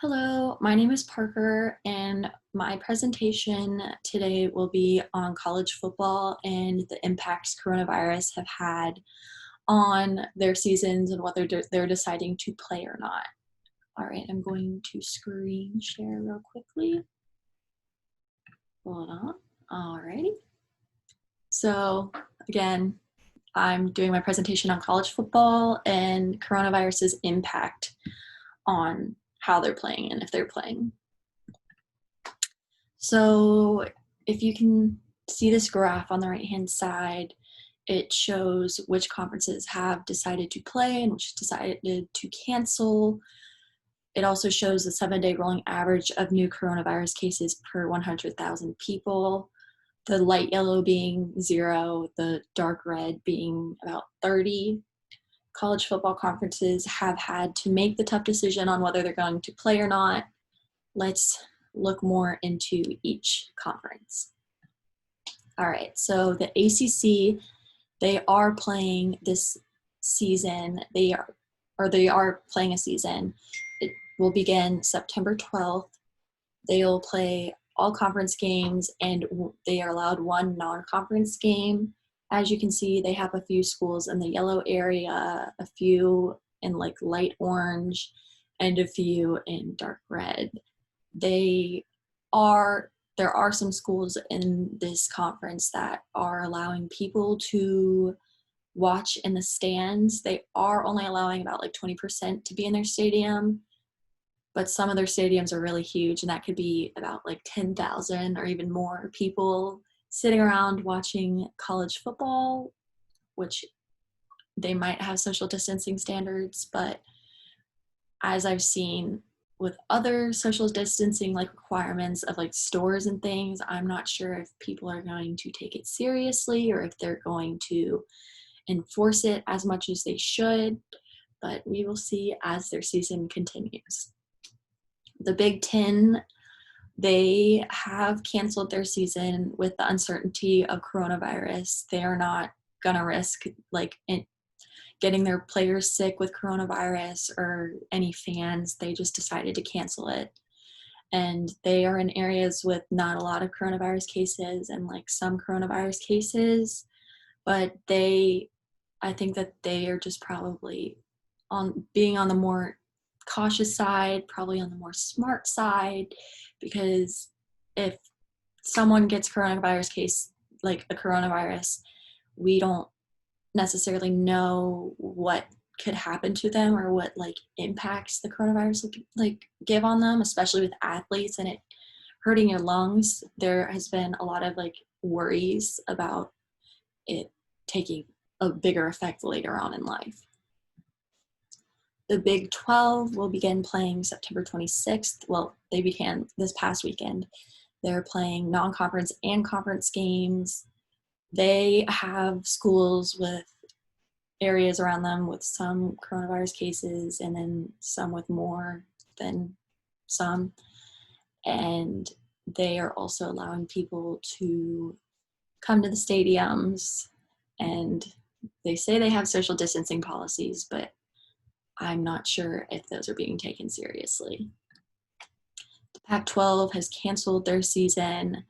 Hello, my name is Parker, and my presentation today will be on college football and the impacts coronavirus have had on their seasons and whether they're deciding to play or not. All right, I'm going to screen share real quickly. Hold on. All righty. So again, I'm doing my presentation on college football and coronavirus's impact on how they're playing and if they're playing. So if you can see this graph on the right-hand side, it shows which conferences have decided to play and which decided to cancel. It also shows the 7-day rolling average of new coronavirus cases per 100,000 people. The light yellow being 0, the dark red being about 30. College football conferences have had to make the tough decision on whether they're going to play or not. Let's look more into each conference. All right, so the ACC, they are playing this season. They are playing a season. It will begin September 12th. They'll play all conference games, and they are allowed one non-conference game. As you can see, they have a few schools in the yellow area, a few in like light orange, and a few in dark red. There are some schools in this conference that are allowing people to watch in the stands. They are only allowing about like 20% to be in their stadium, but some of their stadiums are really huge, and that could be about like 10,000 or even more people sitting around watching college football, which they might have social distancing standards, but as I've seen with other social distancing like requirements of like stores and things, I'm not sure if people are going to take it seriously or if they're going to enforce it as much as they should, but we will see as their season continues. The Big Ten, they have canceled their season with the uncertainty of coronavirus. They are not gonna risk like getting their players sick with coronavirus or any fans. They just decided to cancel it. And they are in areas with not a lot of coronavirus cases and like some coronavirus cases, but I think that they are just probably being on the more cautious side, probably on the more smart side, because if someone gets coronavirus case, like a coronavirus, we don't necessarily know what could happen to them or what like impacts the coronavirus like give on them, especially with athletes and it hurting your lungs. There has been a lot of like worries about it taking a bigger effect later on in life. The Big 12 will begin playing September 26th. Well, they began this past weekend. They're playing non-conference and conference games. They have schools with areas around them with some coronavirus cases and then some with more than some. And they are also allowing people to come to the stadiums, and they say they have social distancing policies, but I'm not sure if those are being taken seriously. The Pac-12 has canceled their season,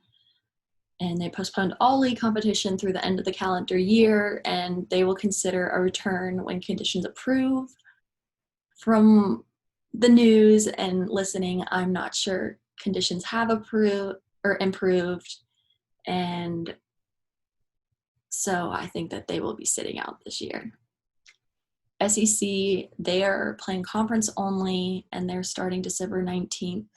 and they postponed all league competition through the end of the calendar year, and they will consider a return when conditions approve. From the news and listening, I'm not sure conditions have improved, and so I think that they will be sitting out this year. SEC, they are playing conference only, and they're starting December 19th.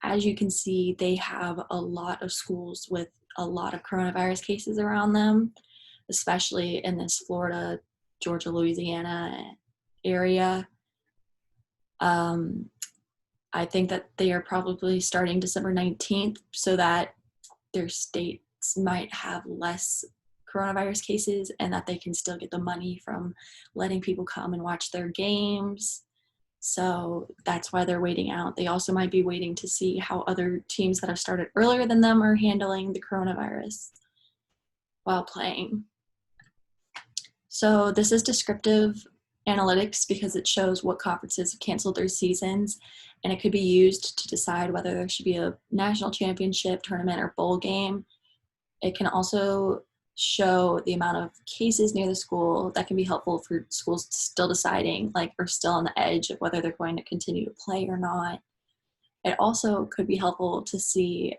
As you can see, they have a lot of schools with a lot of coronavirus cases around them, especially in this Florida, Georgia, Louisiana area. I think that they are probably starting December 19th so that their states might have less coronavirus cases and that they can still get the money from letting people come and watch their games. So that's why they're waiting out. They also might be waiting to see how other teams that have started earlier than them are handling the coronavirus while playing. So this is descriptive analytics because it shows what conferences have canceled their seasons, and it could be used to decide whether there should be a national championship, tournament, or bowl game. It can also show the amount of cases near the school. That can be helpful for schools still deciding, like, or still on the edge of whether they're going to continue to play or not. It also could be helpful to see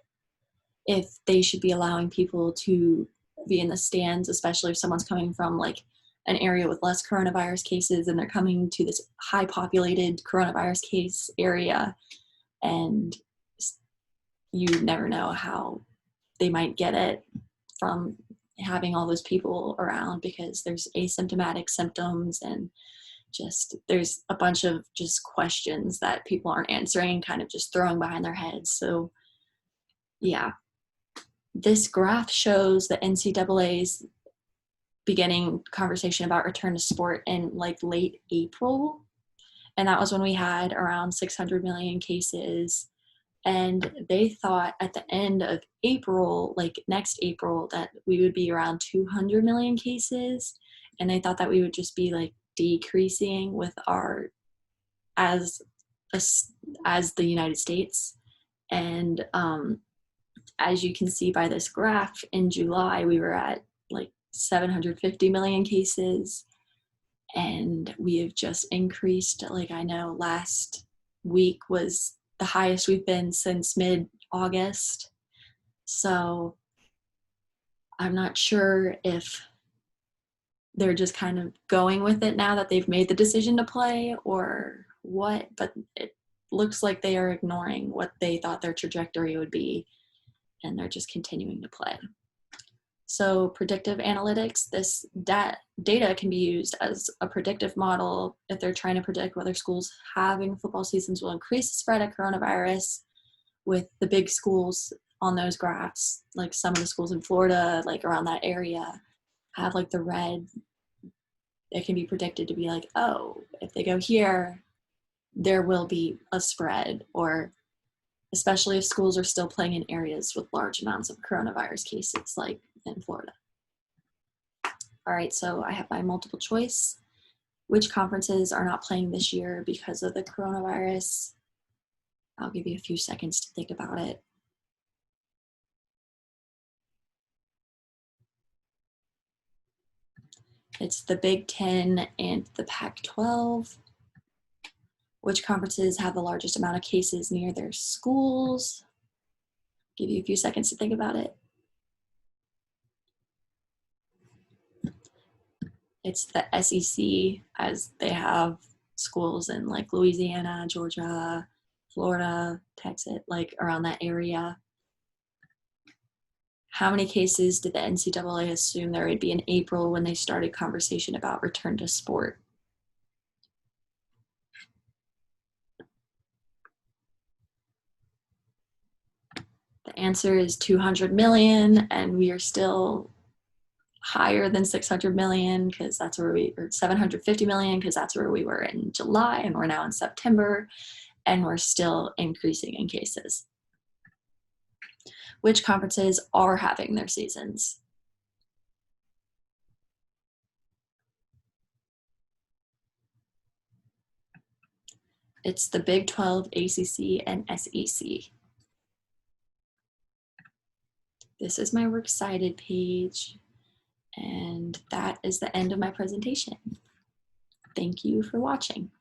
if they should be allowing people to be in the stands, especially if someone's coming from like an area with less coronavirus cases and they're coming to this high populated coronavirus case area, and you never know how they might get it from having all those people around, because there's asymptomatic symptoms, and just there's a bunch of just questions that people aren't answering, kind of just throwing behind their heads. So yeah, this graph shows the NCAA's beginning conversation about return to sport in like late April. And that was when we had around 600 million cases. And they thought at the end of April, like next April, that we would be around 200 million cases. And they thought that we would just be like decreasing with our, as the United States. And as you can see by this graph, in July, we were at like 750 million cases, and we have just increased. Like, I know last week was the highest we've been since mid-August. So I'm not sure if they're just kind of going with it now that they've made the decision to play or what, but it looks like they are ignoring what they thought their trajectory would be, and they're just continuing to play. So predictive analytics, this data can be used as a predictive model if they're trying to predict whether schools having football seasons will increase the spread of coronavirus. With the big schools on those graphs, like some of the schools in Florida, like around that area, have like the red. It can be predicted to be like, oh, if they go here, there will be a spread, or especially if schools are still playing in areas with large amounts of coronavirus cases, like in Florida. All right, so I have my multiple choice. Which conferences are not playing this year because of the coronavirus? I'll give you a few seconds to think about it. It's the Big Ten and the Pac-12. Which conferences have the largest amount of cases near their schools? Give you a few seconds to think about it. It's the SEC, as they have schools in like Louisiana, Georgia, Florida, Texas, like around that area. How many cases did the NCAA assume there would be in April when they started conversation about return to sport? The answer is 200 million, and we are still higher than 600 million because that's where or 750 million because that's where we were in July, and we're now in September, and we're still increasing in cases. Which conferences are having their seasons? It's the Big 12, ACC, and SEC. This is my Works Cited page, and that is the end of my presentation. Thank you for watching.